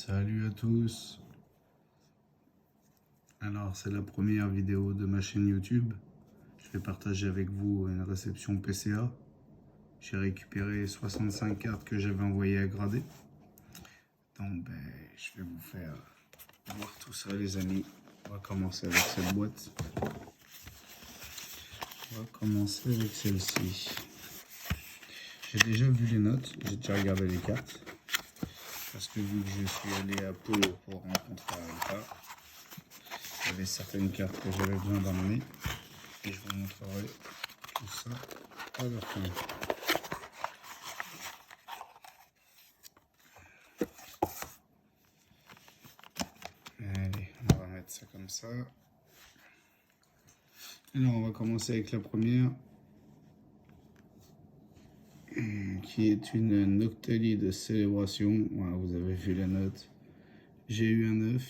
Salut à tous. Alors c'est la première vidéo de ma chaîne YouTube. Je vais partager avec vous une réception PCA. J'ai récupéré 65 cartes que j'avais envoyées à grader. Donc je vais vous faire voir tout ça les amis. On va commencer avec cette boîte. On va commencer avec celle-ci. J'ai déjà vu les notes, j'ai déjà regardé les cartes. Parce que vu que je suis allé à Pau pour rencontrer Alta, il y avait certaines cartes que j'avais besoin d'emmener. Et je vous montrerai tout ça à la fin. Allez, on va mettre ça comme ça. Alors on va commencer avec la première. Qui est une Noctali de célébration. Voilà, vous avez vu la note. J'ai eu un 9.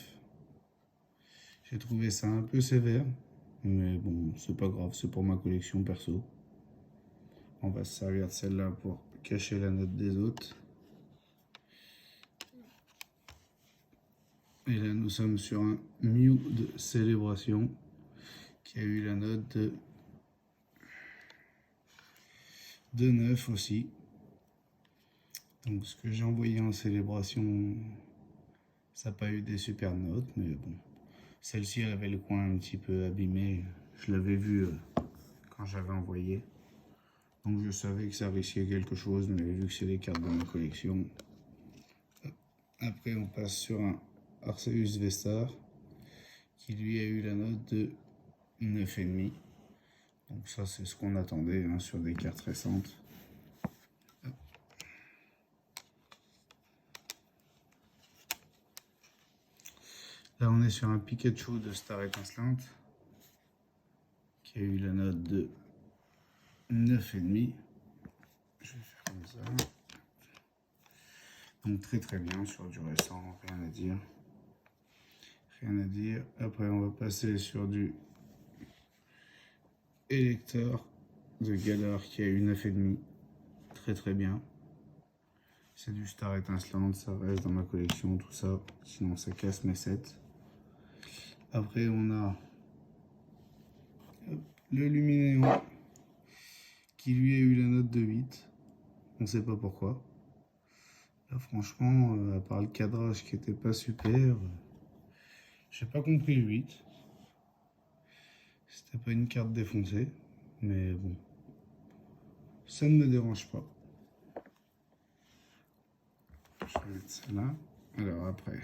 J'ai trouvé ça un peu sévère. Mais bon, c'est pas grave, c'est pour ma collection perso. On va se servir de celle-là pour cacher la note des autres. Et là, nous sommes sur un Mew de célébration qui a eu la note de 9 aussi. Donc, ce que j'ai envoyé en célébration, ça n'a pas eu des super notes, mais bon. Celle-ci, elle avait le coin un petit peu abîmé. Je l'avais vu quand j'avais envoyé. Donc, je savais que ça risquait quelque chose, mais vu que c'est les cartes de ma collection. Après, on passe sur un Arceus Vestar qui lui a eu la note de 9,5. Donc ça, c'est ce qu'on attendait hein, sur des cartes récentes. Là, on est sur un Pikachu de Star Étincelante qui a eu la note de 9,5. Je vais faire comme ça. Donc très bien sur du récent, rien à dire. Rien à dire. Après, on va passer sur du Elector de Galar qui a eu 9,5. Très bien. C'est du Star Étincelante, ça reste dans ma collection, tout ça. Sinon, ça casse mes sets. Après, on a le Luminéon qui lui a eu la note de 8. On ne sait pas pourquoi. Là, franchement, à part le cadrage qui était pas super, j'ai pas compris le 8. C'était pas une carte défoncée, mais bon, ça ne me dérange pas. Je vais mettre celle-là. Alors après,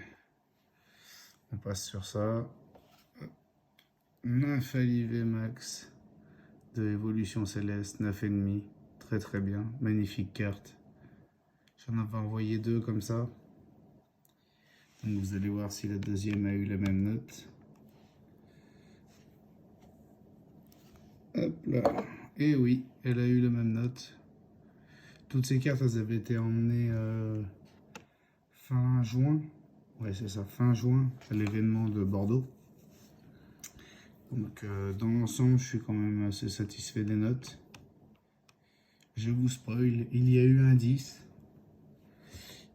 on passe sur ça. Nymphalie VMAX de Évolution Céleste, 9,5. Très bien, magnifique carte. J'en avais envoyé 2 comme ça. Donc vous allez voir si la deuxième a eu la même note. Hop là. Et oui, elle a eu la même note. Toutes ces cartes, elles avaient été emmenées fin juin. Ouais, c'est ça, fin juin, à l'événement de Bordeaux. Donc dans l'ensemble, je suis quand même assez satisfait des notes. Je vous spoil, il y a eu un 10.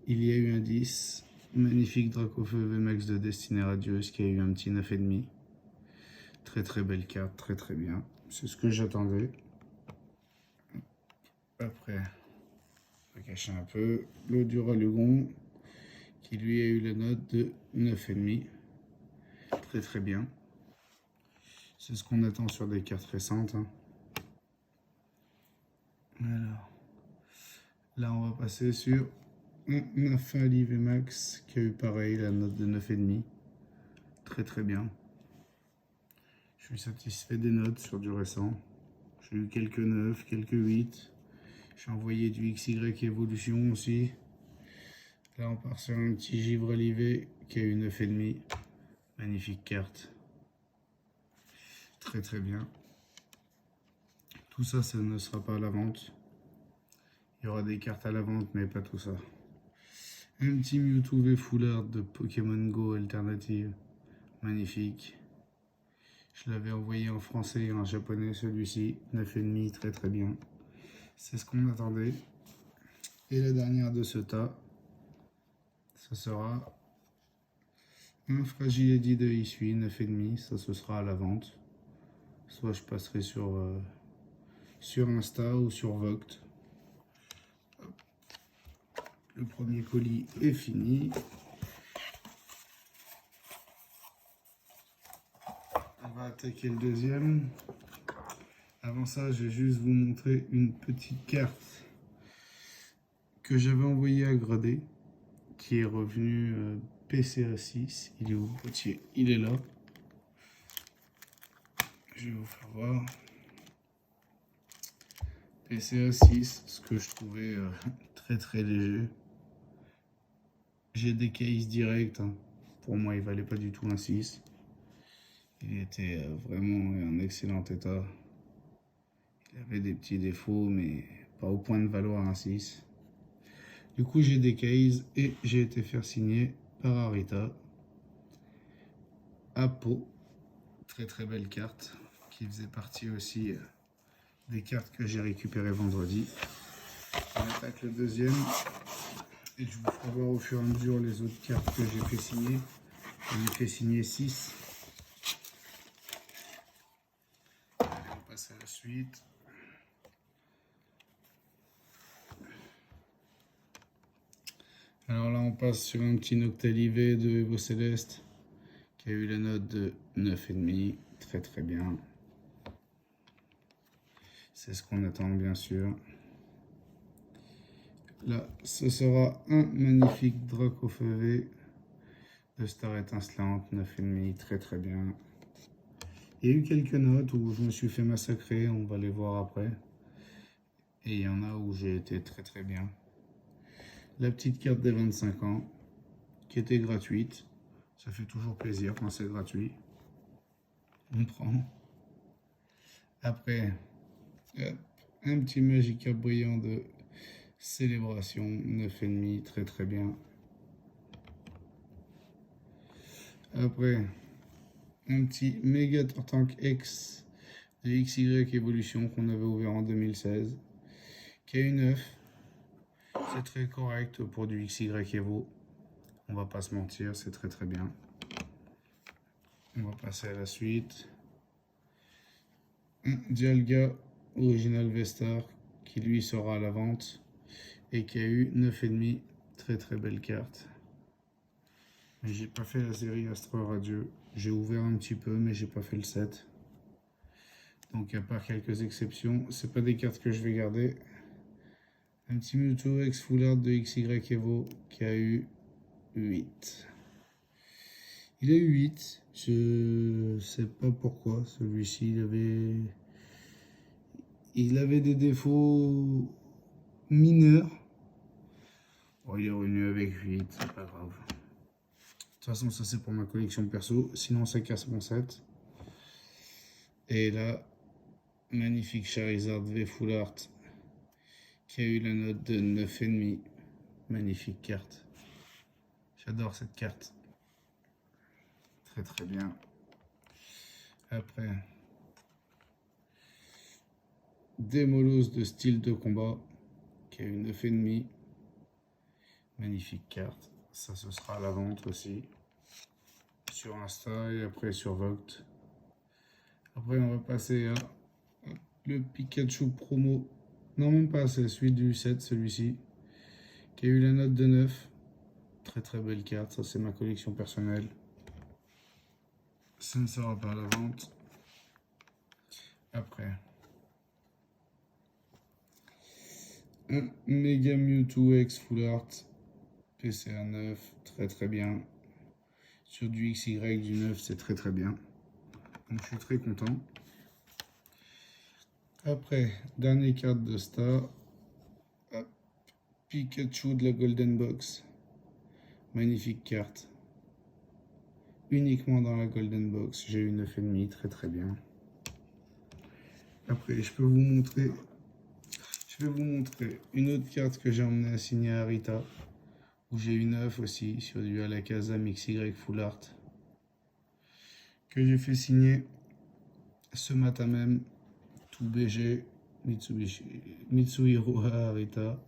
Il y a eu un 10. Magnifique Dracofeu VMAX de Destinée Radieuse qui a eu un petit 9,5. Très belle carte, très bien. C'est ce que j'attendais. Après, on va cacher un peu. L'eau du Ralugon qui lui a eu la note de 9,5. Très bien. C'est ce qu'on attend sur des cartes récentes. Hein. Alors, là on va passer sur un Nymphalie VMAX qui a eu pareil la note de 9,5. Très bien. Je suis satisfait des notes sur du récent. J'ai eu quelques 9, quelques 8. J'ai envoyé du XY Evolution aussi. Là on part sur un petit Givre Olivet qui a eu 9,5. Magnifique carte. Très bien. Tout ça, ça ne sera pas à la vente. Il y aura des cartes à la vente, mais pas tout ça. Un petit Mewtwo V Full Art de Pokémon Go Alternative. Magnifique. Je l'avais envoyé en français et en japonais, celui-ci. 9,5, très bien. C'est ce qu'on attendait. Et la dernière de ce tas, ce sera Un Fragile Eddy de Isui, 9,5, ça ce sera à la vente. Soit je passerai sur Insta ou sur Vogt. Le premier colis est fini. On va attaquer le deuxième. Avant ça, je vais juste vous montrer une petite carte que j'avais envoyée à grader, qui est revenue PCA 6. Il est où, Potier? Il est là. Je vais vous faire voir. PCA 6, ce que je trouvais très très léger. J'ai des cases directs. Hein. Pour moi, il valait pas du tout un 6. Il était vraiment en excellent état. Il avait des petits défauts, mais pas au point de valoir un 6. Du coup, j'ai des cases et j'ai été faire signer par Arita. Apo, très très belle carte, qui faisait partie aussi des cartes que j'ai récupérées vendredi. On attaque le deuxième et je vous ferai voir au fur et à mesure les autres cartes que j'ai fait signer. J'en ai fait signer 6. Allez, on passe à la suite. Alors là, on passe sur un petit Noctalivé de Evo Céleste qui a eu la note de 9,5. Très très bien. C'est ce qu'on attend, bien sûr. Là, ce sera un magnifique Draco FV de Star Étincelante, 9,5. Très très bien. Il y a eu quelques notes où je me suis fait massacrer, on va les voir après. Et il y en a où j'ai été très très bien. La petite carte des 25 ans, qui était gratuite. Ça fait toujours plaisir quand c'est gratuit. On prend. Après, hop, un petit Magica brillant de Célébration, 9,5, très très bien. Après, un petit Mega Tank X de XY Evolution qu'on avait ouvert en 2016, qui a eu 9. C'est très correct pour du XY Evo. On va pas se mentir, c'est très très bien. On va passer à la suite. Un Dialga Original Vestar qui lui sera à la vente et qui a eu 9,5. Très très belle carte. Mais j'ai pas fait la série Astro Radio. J'ai ouvert un petit peu, mais j'ai pas fait le set. Donc à part quelques exceptions, c'est pas des cartes que je vais garder. Un petit Mewtwo ex Full Art de XY Evo qui a eu 8. Il a eu 8. Je sais pas pourquoi. Celui-ci, il avait des défauts mineurs. Bon, il est revenu avec 8, c'est pas grave. De toute façon, ça c'est pour ma collection perso. Sinon, ça casse mon set. Et là, magnifique Charizard V Full Art qui a eu la note de 9,5. Magnifique carte. J'adore cette carte. Très très bien. Après, Démolos de style de combat qui a eu 9,5. Magnifique carte. Ça, ce sera à la vente aussi. Sur Insta et après sur Vogt. Après, on va passer à le Pikachu promo. Non, même pas, c'est celui du 7, celui-ci. Qui a eu la note de 9. Très très belle carte. Ça, c'est ma collection personnelle. Ça ne sera pas à la vente. Après, un Mega Mewtwo X Full Art. PCA 9. Très très bien. Sur du XY du 9, c'est très très bien. Donc je suis très content. Après, dernière carte de Star. Hop. Pikachu de la Golden Box. Magnifique carte. Uniquement dans la Golden Box. J'ai eu 9,5, très très bien. Après, je vais vous montrer une autre carte que j'ai emmenée à signer à Rita. Où j'ai eu 9 aussi, sur du Alakazam XY Full Art. Que j'ai fait signer ce matin même. Tout BG, Mitsuhiro Arita.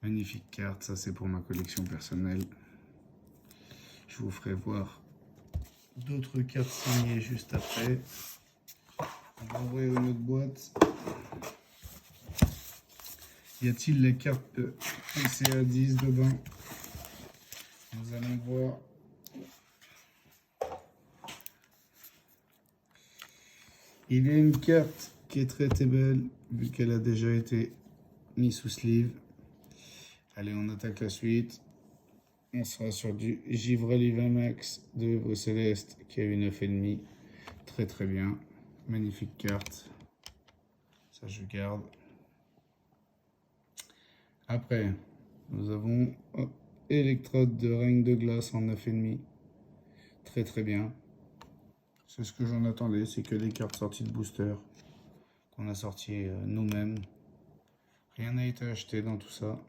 Magnifique carte, ça c'est pour ma collection personnelle. Je vous ferai voir d'autres cartes signées juste après. On va ouvrir une autre boîte. Y a-t-il les cartes de PCA 10 dedans? Nous allons voir. Il y a une carte qui est très très belle, vu qu'elle a déjà été mise sous sleeve. Allez, on attaque la suite. On sera sur du Givralli 20 Max de Evo Céleste qui a eu 9,5. Très très bien. Magnifique carte. Ça, je garde. Après, nous avons Électrode de Règne de Glace en 9,5. Très très bien. C'est ce que j'en attendais, c'est que les cartes sorties de booster qu'on a sorties nous-mêmes. Rien n'a été acheté dans tout ça.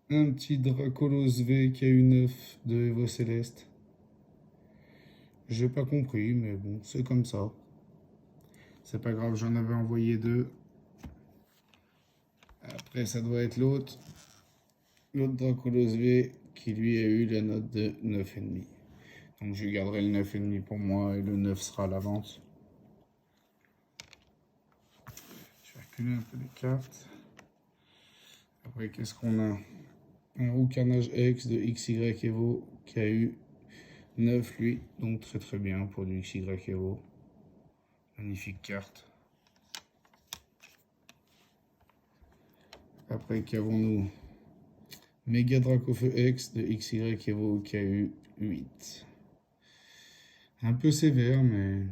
Un petit Dracolos V qui a eu 9 de Evo Céleste. J'ai pas compris, mais bon, c'est comme ça. C'est pas grave, j'en avais envoyé 2. Après, ça doit être l'autre. L'autre Dracolos V qui lui a eu la note de 9,5. Donc je garderai le 9,5 pour moi et le 9 sera à la vente. Je vais reculer un peu les cartes. Après, qu'est-ce qu'on a? Un Roux Carnage X de XY Evo qui a eu 9 lui. Donc très très bien pour du XY Evo. Magnifique carte. Après, qu'avons-nous? Méga Dracofeu X de XY Evo qui a eu 8. Un peu sévère, mais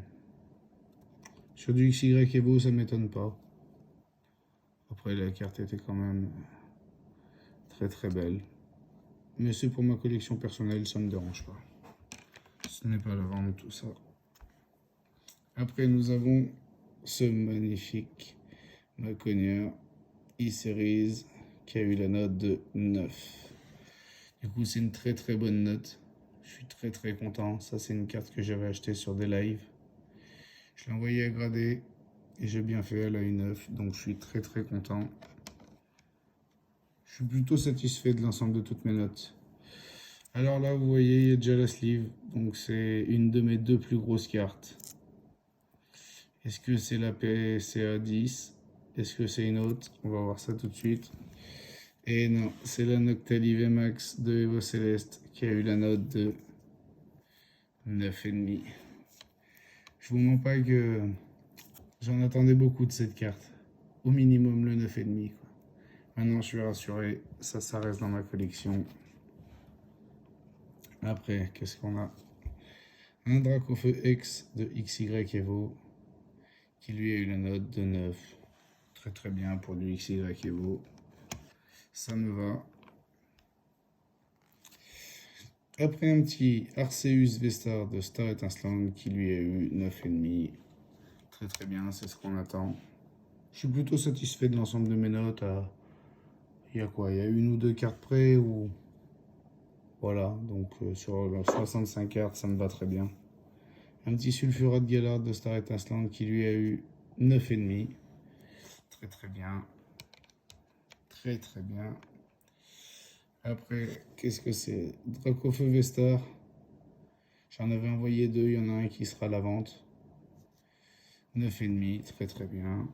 sur du XY Evo, ça ne m'étonne pas. Après, la carte était quand même très très belle. Mais c'est pour ma collection personnelle, ça ne me dérange pas. Ce n'est pas la vente, tout ça. Après, nous avons ce magnifique Maconier E-Series qui a eu la note de 9. Du coup, c'est une très très bonne note. Je suis très très content. Ça, c'est une carte que j'avais achetée sur des lives. Je l'ai envoyée à grader et j'ai bien fait, elle a eu 9. Donc, je suis très très content. Je suis plutôt satisfait de l'ensemble de toutes mes notes. Alors là, vous voyez, il y a déjà la sleeve. Donc, c'est une de mes 2 plus grosses cartes. Est-ce que c'est la PCA 10? Est-ce que c'est une autre? On va voir ça tout de suite. Et non, c'est la Noctali VMAX de Evo Céleste qui a eu la note de 9,5. Je vous mens pas que j'en attendais beaucoup de cette carte. Au minimum le 9,5. Maintenant, je suis rassuré. Ça reste dans ma collection. Après, qu'est-ce qu'on a? Un Dracofeu X de XY Evo qui lui a eu la note de 9. Très très bien pour du XY Evo. Ça me va. Après un petit Arceus Vestar de Star Étincelante qui lui a eu 9,5. Très très bien, c'est ce qu'on attend. Je suis plutôt satisfait de l'ensemble de mes notes. Il y a quoi? Il y a une ou deux cartes près ou... Voilà, donc sur 65 cartes, ça me va très bien. Un petit Sulfurat de Galard de Star Étincelante qui lui a eu 9,5. Très très bien. Très très bien. Après, qu'est-ce que c'est? Dracofeu Vestar. J'en avais envoyé 2, il y en a un qui sera à la vente. 9,5, très très bien.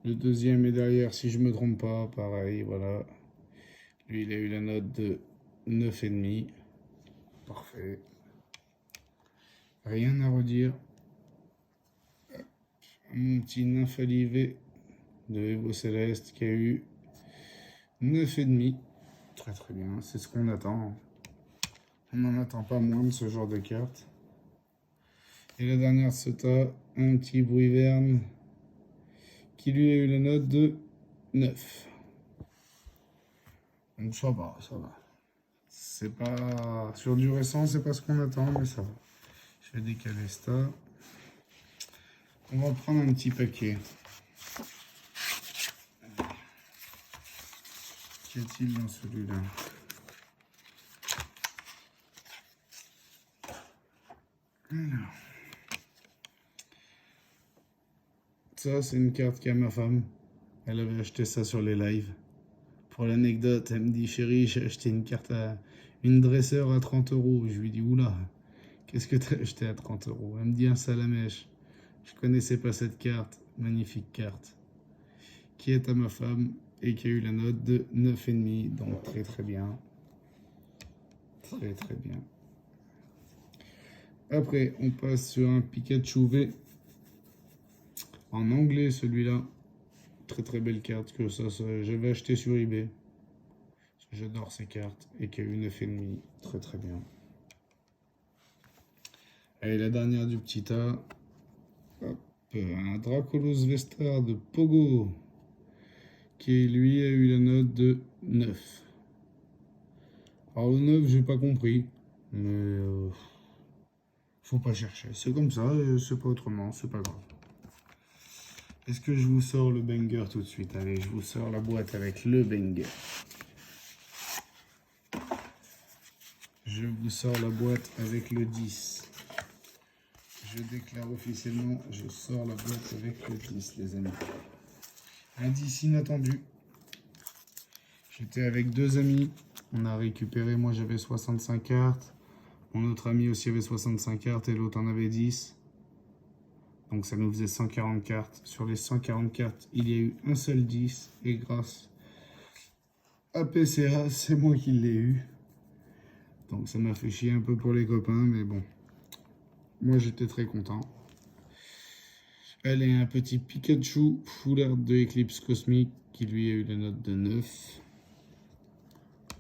Le deuxième est derrière, si je me trompe pas, pareil, voilà. Lui, il a eu la note de 9,5. Parfait. Rien à redire. Mon petit Nymphalivé de Evo Céleste qui a eu 9,5. Très très bien, c'est ce qu'on attend. On n'en attend pas moins de ce genre de carte. Et la dernière Sota, un petit Bruiverne qui lui a eu la note de 9. Donc ça va, ça va. C'est pas... Sur du récent, c'est pas ce qu'on attend, mais ça va. Je vais décaler ça. On va prendre un petit paquet. Qu'y a-t-il dans celui-là? Alors. Ça, c'est une carte qu'a ma femme. Elle avait acheté ça sur les lives Pour l'anecdote, elle me dit, chérie, j'ai acheté une dresseur à 30 euros. Je lui dis, oula, qu'est-ce que t'as acheté à 30 euros? Elle me dit, un salamèche. Je connaissais pas cette carte. Magnifique carte. Qui est à ma femme et qui a eu la note de 9,5. Donc très très bien. Très très bien. Après, on passe sur un Pikachu V. En anglais, celui-là. Très très belle carte que ça j'avais acheté sur eBay. J'adore ces cartes et qui a eu 9,5. Très très bien. Et la dernière du petit A. Hop, un Dracolos Vestar de Pogo. Qui lui a eu la note de 9. Alors le 9, j'ai pas compris. Mais faut pas chercher. C'est comme ça, c'est pas autrement, c'est pas grave. Est-ce que je vous sors le banger tout de suite? Allez, je vous sors la boîte avec le banger. Je vous sors la boîte avec le 10. Je déclare officiellement, je sors la boîte avec le 10, les amis. Un 10 inattendu. J'étais avec deux amis. On a récupéré, moi j'avais 65 cartes. Mon autre ami aussi avait 65 cartes et l'autre en avait 10. Donc ça nous faisait 140 cartes. Sur les 140 cartes, il y a eu un seul 10. Et grâce à PCA, c'est moi qui l'ai eu. Donc ça m'a fait chier un peu pour les copains, mais bon. Moi j'étais très content. Elle est un petit Pikachu Full Art de Eclipse Cosmique qui lui a eu la note de 9.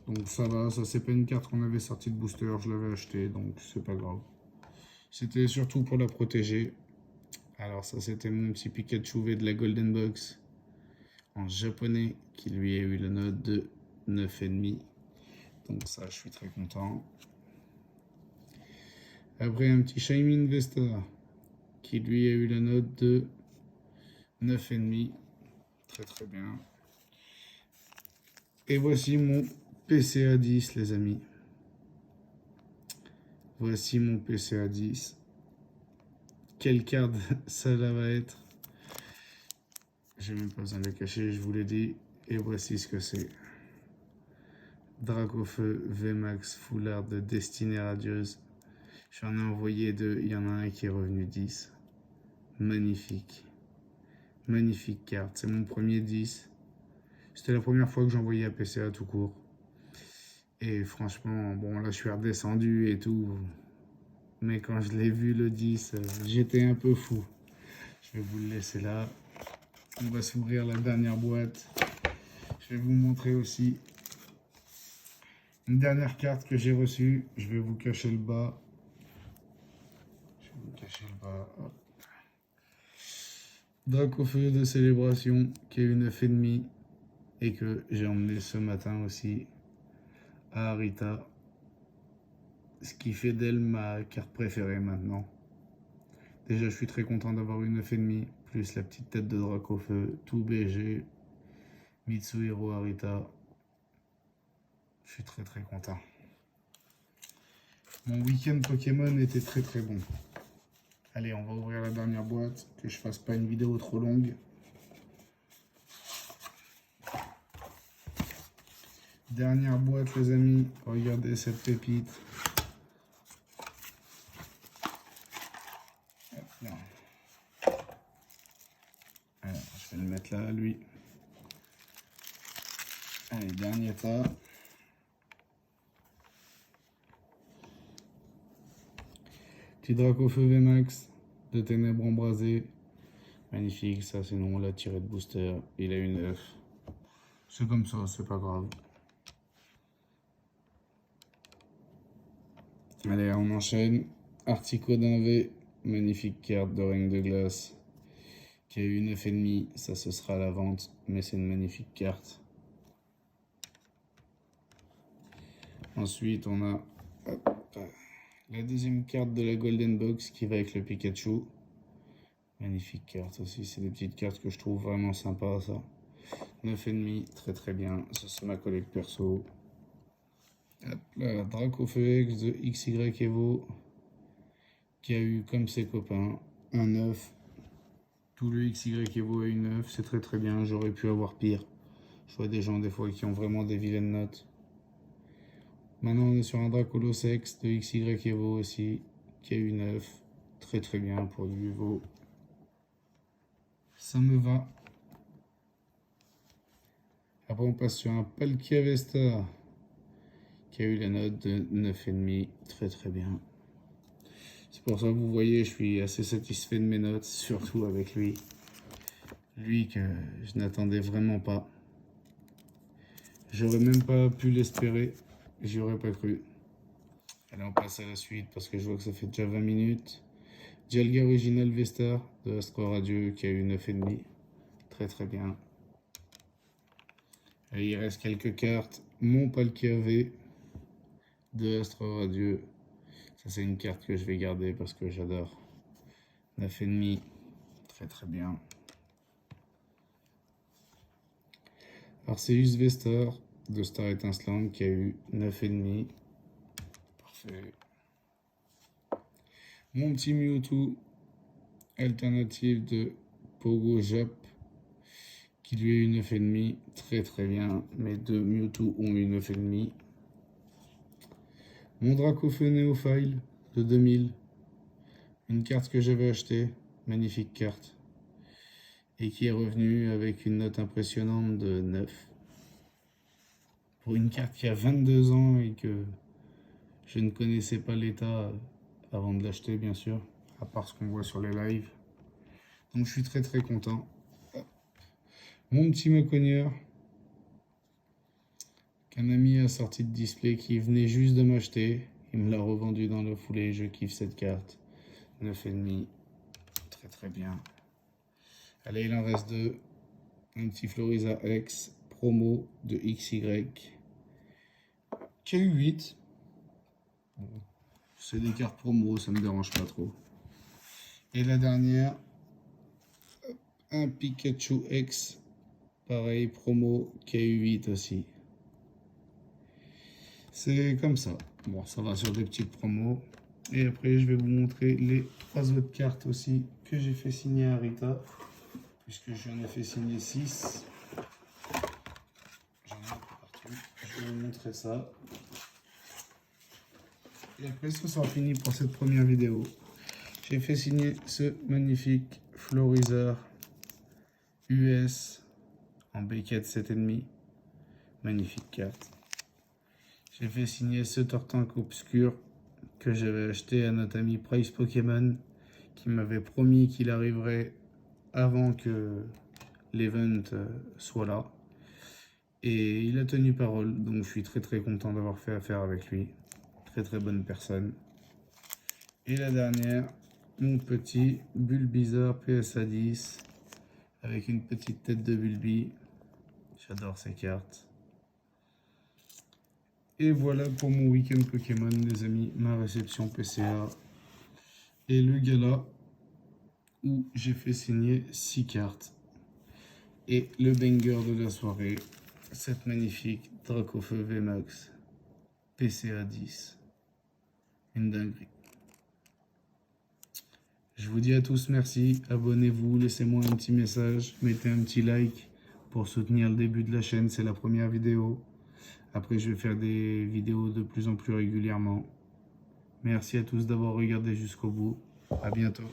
Donc ça va, ça c'est pas une carte qu'on avait sortie de booster, je l'avais acheté, donc c'est pas grave. C'était surtout pour la protéger. Alors ça c'était mon petit Pikachu V de la Golden Box en japonais qui lui a eu la note de 9,5. Donc ça je suis très content. Après un petit Shaymin Vestar qui lui a eu la note de 9,5. Très très bien. Et voici mon PCA 10 les amis. Voici mon PCA 10. Quelle carte ça va être? J'ai même pas besoin de le cacher, je vous l'ai dit. Et voici ce que c'est. Dracofeu VMAX Full Art de Destinée Radieuse. J'en ai envoyé deux, il y en a un qui est revenu 10. Magnifique. Magnifique carte, c'est mon premier 10. C'était la première fois que j'envoyais à PCA tout court. Et franchement, bon là je suis redescendu et tout. Mais quand je l'ai vu le 10, j'étais un peu fou. Je vais vous le laisser là. On va s'ouvrir la dernière boîte. Je vais vous montrer aussi une dernière carte que j'ai reçue. Je vais vous cacher le bas. Je vais vous cacher le bas. Hop. Dracofeu de célébration qui est une 9,5 et que j'ai emmené ce matin aussi à Arita. Ce qui fait d'elle ma carte préférée maintenant. Déjà, je suis très content d'avoir une 9,5 plus la petite tête de Dracofeu, tout BG, Mitsuhiro Arita. Je suis très très content. Mon week-end Pokémon était très très bon. Allez, on va ouvrir la dernière boîte, que je fasse pas une vidéo trop longue. Dernière boîte les amis, regardez cette pépite. Alors, je vais le mettre là, lui. Allez, dernier tas. Petit Dracofeu VMAX de Ténèbres Embrasées. Magnifique, ça sinon on l'a tiré de booster. Il a une 9. C'est comme ça, c'est pas grave. Allez, on enchaîne. Articodin V, magnifique carte de règne de glace. Qui a eu 9,5, ça ce sera à la vente, mais c'est une magnifique carte. Ensuite, on a la deuxième carte de la Golden Box qui va avec le Pikachu. Magnifique carte aussi, c'est des petites cartes que je trouve vraiment sympas ça. 9,5, très très bien, ça c'est ma collecte perso. Hop là, Dracofeu X de XY Evo qui a eu comme ses copains un 9. Tout le XY Evo a eu 9, c'est très très bien, j'aurais pu avoir pire. Je vois des gens des fois qui ont vraiment des vilaines notes. Maintenant on est sur un Dracolosex de XY Evo aussi, qui a eu 9. Très très bien pour du Evo. Ça me va. Après on passe sur un Palkia Vestar qui a eu la note de 9,5. Très très bien. C'est pour ça que vous voyez, je suis assez satisfait de mes notes, surtout avec lui. Lui que je n'attendais vraiment pas. J'aurais même pas pu l'espérer. J'y aurais pas cru. Allez, on passe à la suite parce que je vois que ça fait déjà 20 minutes. Dialga Original Vestar de Astro Radio qui a eu 9,5. Très très bien. Et il reste quelques cartes. Mon Palkia V de Astro Radio. Ça c'est une carte que je vais garder parce que j'adore. 9,5. Très très bien. Arceus Vestar de Star Étincelante qui a eu 9,5. Parfait. Mon petit Mewtwo alternative de Pogo Jap qui lui a eu 9,5. Très très bien. Mes deux Mewtwo ont eu 9,5. Mon Dracofeu Néophile de 2000. Une carte que j'avais achetée. Magnifique carte. Et qui est revenue avec une note impressionnante de 9. Pour une carte qui a 22 ans et que je ne connaissais pas l'état avant de l'acheter, bien sûr, à part ce qu'on voit sur les lives. Donc je suis très très content. Mon petit Mecogneur, qu'un ami a sorti de display qui venait juste de m'acheter. Il me l'a revendu dans la foulée, je kiffe cette carte. 9,5, très très bien. Allez, il en reste deux. Un petit Floriza X promo de XY qui a eu 8. C'est des cartes promo, ça me dérange pas trop. Et la dernière, un Pikachu X, pareil, promo, qui a eu 8 aussi. C'est comme ça. Bon, ça va sur des petites promos. Et après, je vais vous montrer les 3 autres cartes aussi que j'ai fait signer à Rita. Puisque j'en ai fait signer 6. J'en ai un peu partout. Je vais vous montrer ça. Et après, ce sera fini pour cette première vidéo. J'ai fait signer ce magnifique Florizard US en B4 7,5. Magnifique carte. J'ai fait signer ce Tortank Obscur que j'avais acheté à notre ami Price Pokémon qui m'avait promis qu'il arriverait avant que l'event soit là. Et il a tenu parole, donc je suis très très content d'avoir fait affaire avec lui. Très très bonne personne. Et la dernière, mon petit Bulbizarre PSA 10 avec une petite tête de Bulbi. J'adore ces cartes. Et voilà pour mon week-end Pokémon, les amis, ma réception PCA et le gala où j'ai fait signer 6 cartes. Et le banger de la soirée, cette magnifique Dracofeu VMAX PCA 10. Une dinguerie. Je vous dis à tous merci, abonnez-vous, laissez-moi un petit message, mettez un petit like pour soutenir le début de la chaîne, c'est la première vidéo. Après je vais faire des vidéos de plus en plus régulièrement. Merci à tous d'avoir regardé jusqu'au bout, à bientôt.